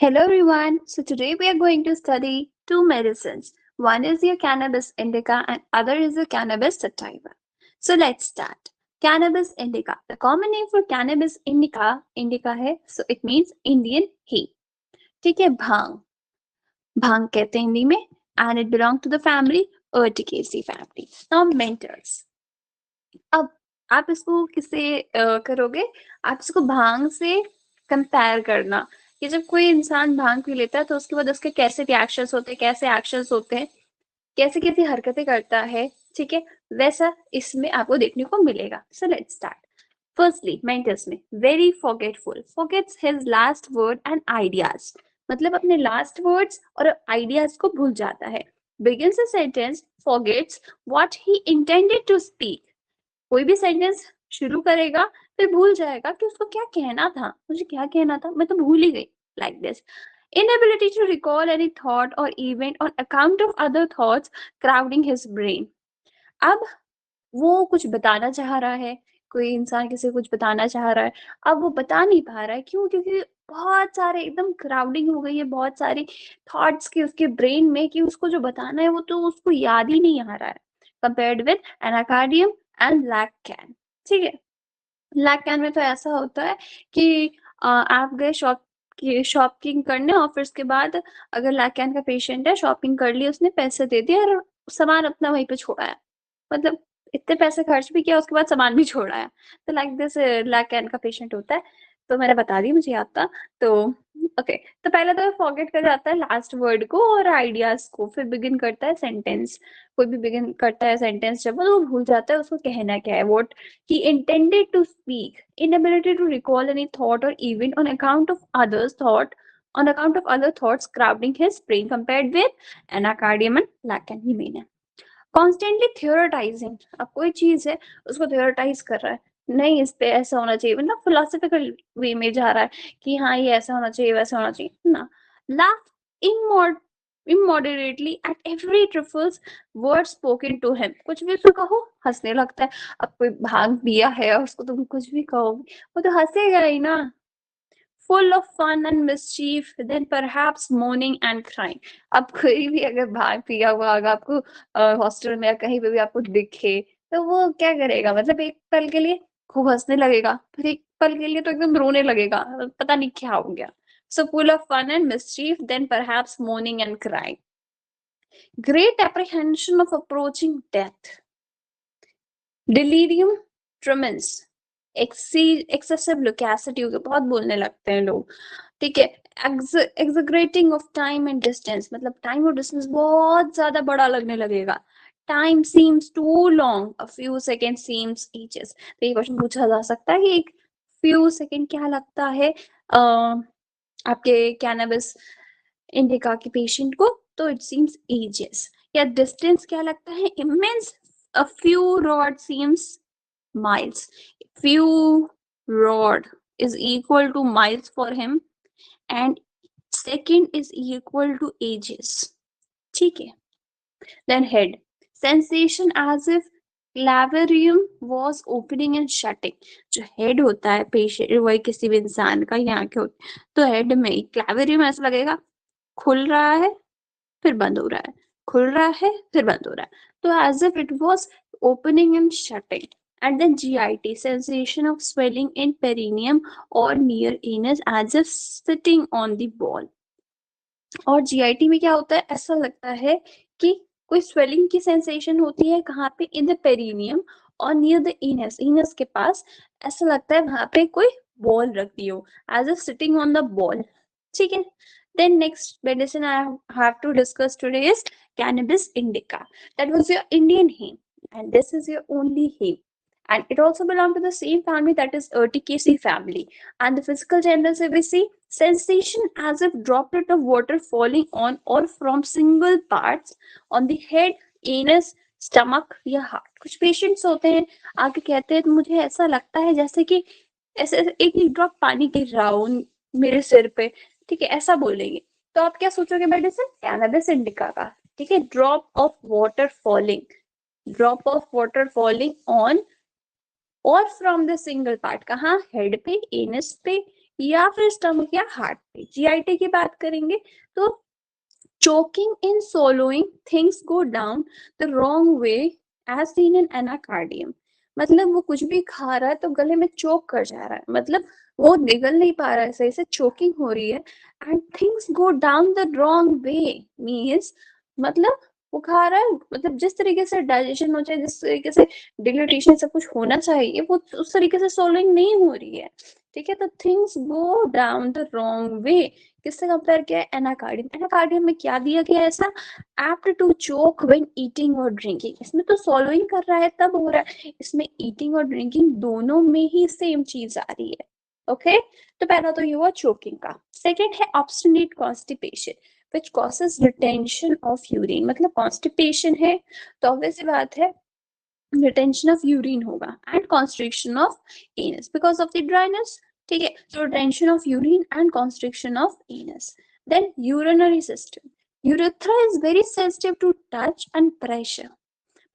Hello everyone. So today we are going to study two medicines. One is your cannabis indica and other is your cannabis sativa. So let's start. Cannabis indica. The common name for cannabis indica है. So it means Indian hemp. ठीक है भांग भांग कहते हैं हिंदी में and it belongs to the family Urticaceae family. Now mentors. अब आप इसको किससे करोगे? आप इसको भांग से कंपेयर करना कि जब कोई इंसान भांग पी लेता है तो उसके बाद उसके कैसे रिएक्शंस होते हैं, कैसे एक्शंस होते हैं, कैसे कैसी हरकतें करता है, ठीक है, वैसा इसमें आपको देखने को मिलेगा. So let's start. फर्स्टली मेंटस में very forgetful, forgets his last word and ideas, मतलब अपने लास्ट वर्ड्स और आइडियाज को भूल जाता है. Begins a sentence, forgets what he intended to speak. कोई भी सेंटेंस शुरू करेगा फिर भूल जाएगा कि उसको क्या कहना था, मुझे क्या कहना था, मैं तो भूल ही गई. Like this inability to recall any thought or event on account of other thoughts crowding his brain. अब वो कुछ बताना चाह रहा है, कोई इंसान किसी को कुछ बताना चाह रहा है, अब वो बता नहीं पा रहा है. क्यों? क्योंकि बहुत सारे एकदम क्राउडिंग हो गई है, बहुत सारी थॉट्स की उसके ब्रेन में कि उसको जो बताना है वो तो उसको याद ही नहीं आ रहा है. कंपेयर्ड विद एनाकार्डियम एंड लैक्टैन. ठीक है, लैक्टैन में तो ऐसा होता है कि आप गए शॉपिंग करने और फिर उसके बाद अगर लैक्टैन का पेशेंट है, शॉपिंग कर ली उसने, पैसे दे दिए और सामान अपना वहीं पे छोड़ा है, मतलब इतने पैसे खर्च भी किया उसके बाद सामान भी छोड़ा है. तो लाइक दिस लैक्टैन का पेशेंट होता है. तो मैंने बता दी, मुझे याद था. तो ओके, तो पहले तो फॉरगेट कर जाता है लास्ट वर्ड को और आइडियाज को, फिर बिगिन करता है सेंटेंस. कोई भी बिगिन करता है सेंटेंस जब वो भूल जाता है उसको कहना क्या है. What he intended to speak, inability to recall any thought or event on account of other thoughts crowding his brain, compared with anacardium and lacanhimina. Constantly theorizing, अब कोई चीज है उसको थियोरटाइज कर रहा है, नहीं इस पे ऐसा होना चाहिए, मतलब फिलोसफिकल वे में जा रहा है कि हाँ ये ऐसा होना चाहिए, वैसा होना चाहिए ना. Laugh immoderately at every trifles word spoken to him. कुछ भी उसको कहो हंसने लगता है. अब कोई भाग पिया है और उसको तुम कुछ भी कहो वो तो हंसेगा ही ना. full of fun and mischief, then perhaps moaning and crying. अब कोई भी अगर भाग पिया हुआ अगर आपको हॉस्टल में या कहीं पे भी आपको दिखे तो वो क्या करेगा, मतलब एक पल के लिए खूब हंसने लगेगा, फिर एक पल के लिए तो एकदम रोने लगेगा, पता नहीं क्या हो गया. So full of fun and mischief, then perhaps moaning and crying. Great apprehension of approaching death. Delirium tremens. Excessive loquacity हो गया, बहुत बोलने लगते हैं लोग. ठीक है, exaggerating of time and distance, मतलब टाइम और डिस्टेंस बहुत ज्यादा बड़ा लगने लगेगा. Time seems too long, a few seconds seems ages. तो ये क्वेश्चन पूछा जा सकता है कि एक few second क्या लगता है आपके कैनबिस इंडिका के पेशेंट को, तो इट सीम्स एजेस. या डिस्टेंस क्या लगता है, immense, a few rod seems miles. Few rod is equal to miles for him and second is equal to ages. ठीक है. Then head. Sensation as if clavarium was opening and shutting. जो head होता है patient, वही किसी भी इंसान का यहाँ के होते, तो हेड में क्लैवेरियम ऐसा लगेगा खुल रहा है फिर बंद हो रहा है, खुल रहा है फिर बंद हो रहा है. तो as if it was opening and shutting. And then GIT, sensation of swelling in perineum or near anus as if sitting on the ball. और GIT में क्या होता है, ऐसा लगता है कि कोई स्वेलिंग की सेंसेशन होती है, कहाँ पे, इन द पेरिनियम और नियर द इनस, इनस के पास, ऐसा लगता है वहां पे कोई बॉल रख दी हो, as a sitting on the ball. ठीक है. Then next medicine I have to discuss today is cannabis indica. That was your Indian hemp, and this is your only hemp, and it also belongs to the same family, that is Urticaceae family. And the physical genders we see sensation as if droplet of water falling on or from single parts on the head, anus, stomach या heart. कुछ patients होते हैं आके कहते हैं मुझे ऐसा लगता है जैसे कि ऐसे एक एक ड्रॉप पानी गिर रहा हो मेरे सिर पे. ठीक है, ऐसा बोलेंगे. तो आप क्या सोचोगे मेडिसिन, कैनबिस इंडिका का. ठीक है, drop of water falling, drop of water falling on और फ्रॉम द सिंगल पार्ट, कहाँ, हेड पे, एनस पे या फिर स्टमक या हार्ट पे। जीआईटी की बात करेंगे तो choking in swallowing, things go down the wrong way as seen in anacardium। मतलब वो कुछ भी खा रहा है तो गले में चोक कर जा रहा है, मतलब वो निगल नहीं पा रहा है, सही से चोकिंग हो रही है। And things go down the wrong way means मतलब वो खा रहा है, मतलब जिस तरीके से डाइजेशन हो जाए, जिस तरीके से डिग्लिटेशन सब कुछ होना चाहिए, वो उस तरीके से सोलिंग नहीं हो रही है। ठीक है, तो things go down the wrong way. किससे कंपेयर किया है? एनाकार्डियम। एनाकार्डियम में क्या दिया गया है ऐसा? Apt to choke when eating और ड्रिंकिंग। इसमें तो सॉलोइंग कर रहा है तब हो रहा है, इसमें ईटिंग और ड्रिंकिंग दोनों में ही सेम चीज आ रही है। ओके, तो पहला तो ये हुआ चोकिंग का। सेकेंड है obstinate constipation which causes retention of urine। मतलब कॉन्स्टिपेशन है तो ऑब्वियस सी बात है रिटेंशन ऑफ यूरिन होगा and constriction of anus because of the dryness. ठीक है, तो retention of urine and constriction of anus. Then urinary system, urethra is very sensitive to touch and pressure.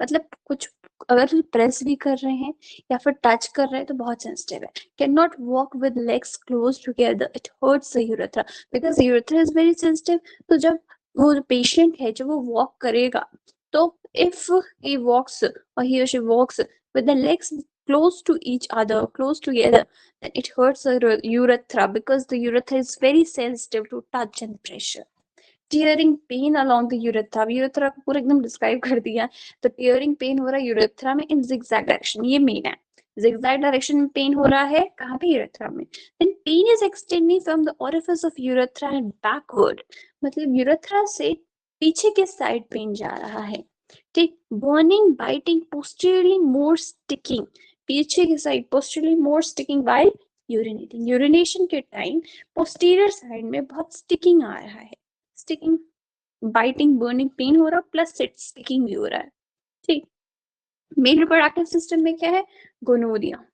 मतलब कुछ अगर प्रेस भी कर रहे हैं या फिर टच कर रहे हैं तो बहुत सेंसिटिव है। Can not walk with legs close together, it hurts the urethra because urethra is very sensitive. तो जब वो पेशेंट है जब वो वॉक करेगा तो if he walks or he or she walks with the legs close to each other, close together, then it hurts the urethra because the urethra is very sensitive to touch and pressure। Tearing pain along the urethra, urethra को पूरा एकदम describe कर दिया। तो tearing pen हो रहा है urethra में इन जिगजैग डायरेक्शन, ये मेन है। जिगजैग डायरेक्शन में पेन हो रहा है कहाँ पे? यूरेथ्रा में। Then pain is extending from the orifice of urethra and backward. मतलब यूरेथ्रा से पीछे के साइड पेन जा रहा है। ठीक, burning, biting, posteriorly more sticking, पीछे की side posteriorly more sticking while urinating. Urination के टाइम पोस्टीरियर साइड में बहुत स्टिकिंग आ रहा है। स्टिकिंग, बाइटिंग, बर्निंग, पेन हो रहा है प्लस स्टिकिंग भी हो रहा है। ठीक, मेल रिप्रोडक्टिव सिस्टम में क्या है? गोनोरिया।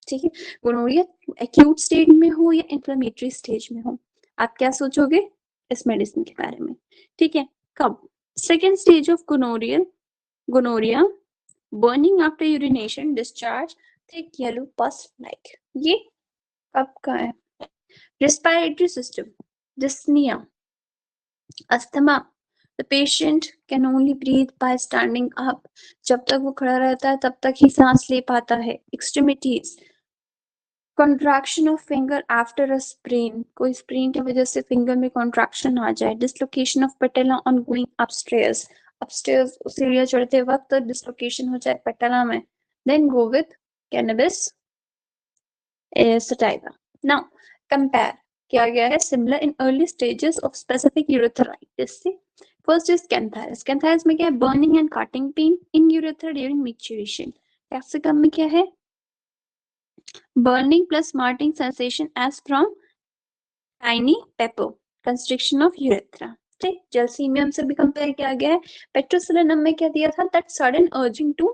ठीक है, गोनोरिया एक्यूट स्टेज में हो या इन्फ्लेमेटरी स्टेज में हो, आप क्या सोचोगे इस मेडिसिन के बारे में? ठीक है, कब? Second stage of gonorrhoea, burning after urination, discharge, thick yellow pus like. ये कब का है? Respiratory system, dyspnoea, asthma, the patient can only breathe by standing up। जब तक वो खड़ा रहता है तब तक ही सांस ले पाता है। Extremities, contraction of finger after a sprain, कोई sprain की वजह से फिंगर में contraction आ जाए। dislocation of patella on going upstairs, upstairs सीढ़ियाँ चढ़ते वक्त dislocation हो जाए patella में। then go with cannabis sativa। now compare किया गया है similar in early stages of specific urethritis से। First is cantharis। cantharis में क्या है? burning and cutting pain in urethra during maturation। capsicum में क्या है? burning plus smarting sensation as from tiny pepper, constriction of urethra। ठीक, जलसीमियम से भी कंपेयर किया गया है। पेट्रोसिलिनम में क्या दिया था? that sudden urging to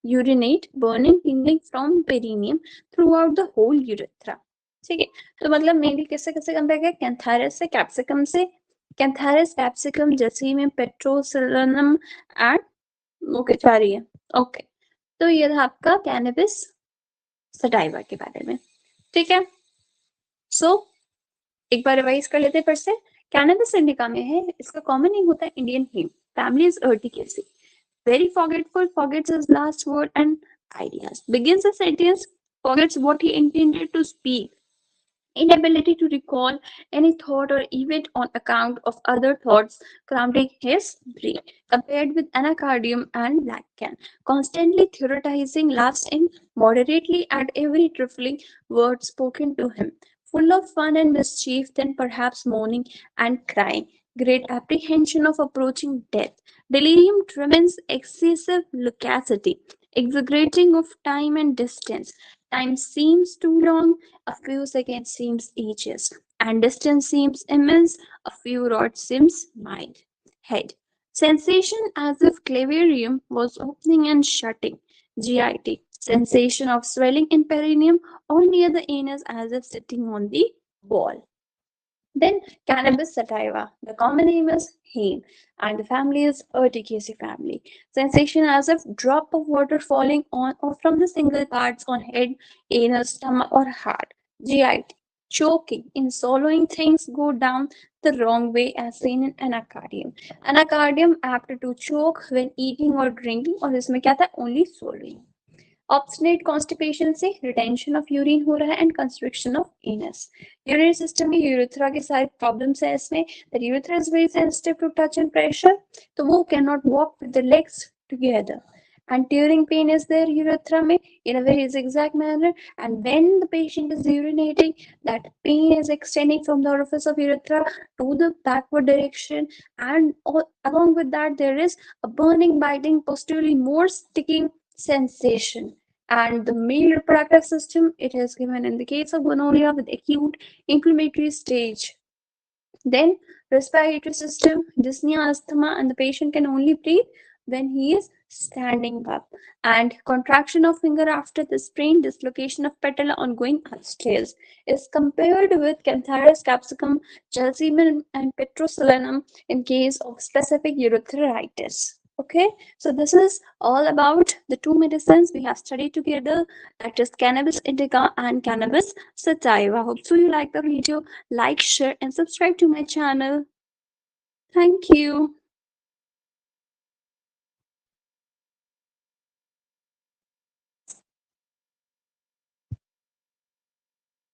urinate, burning, tingling from perineum throughout the whole urethra। ठीक है, तो मतलब मेनली किससे किससे कंपेयर किया? कैंथारिस से, कैप्सिकम से। Cantharis, capsicum, gelsemium, petroselinum and okay जा रही है। ओके, तो ये था आपका कैनबिस सटाइवा के बारे में। ठीक है, सो एक बार रिवाइज कर लेते हैं फिर से। कैनबिस इंडिका में है, इसका कॉमन नेम होता है Indian hemp, family is urticaceae, very forgetful, forgets his last word and ideas, begins a sentence, forgets what he intended to speak, inability to recall any thought or event on account of other thoughts crowding his brain, compared with anacardium and Lacan, constantly theoretizing, laughs immoderately at every trifling word spoken to him, full of fun and mischief, then perhaps moaning and crying, great apprehension of approaching death, delirium tremens, excessive loquacity, exaggerating of time and distance. Time seems too long, a few seconds seems ages, and distance seems immense, a few rods seems miles. Head. Sensation as if clavarium was opening and shutting. GIT. Sensation of swelling in perineum or near the anus as if sitting on the wall. Then cannabis sativa. The common name is heme and the family is Urticaceae family. Sensation as if drop of water falling on or from the single parts on head, anus, stomach or heart. GIT. choking in swallowing things go down the wrong way as seen in anacardium. Anacardium apt to choke when eating or drinking और इसमें क्या था only swallowing. Obstinate constipation से retention of urine हो रहा है and constriction of anus. Urinary system में urethra के सारे प्रॉब्लम्स है इसमें. That urethra is very sensitive to touch and pressure, तो वो can not walk with the legs together. And tearing pain is there urethra mein in a very zigzag manner, and when the patient is urinating, that pain is extending from the orifice of urethra to the backward direction, and along with that there is a burning, biting, posteriorly more sticking sensation. And the male reproductive system, it is given in the case of gonorrhea with acute inflammatory stage. Then respiratory system, dyspnea, asthma, and the patient can only breathe when he is standing up. And contraction of finger after the sprain, dislocation of patella on going upstairs is compared with Cantharis capsicum, chalcedon, and petroselinum in case of specific urethritis. Okay, so this is all about the two medicines we have studied together, that is cannabis indica and cannabis sativa. Hope so you like the video. Like, share, and subscribe to my channel. Thank you.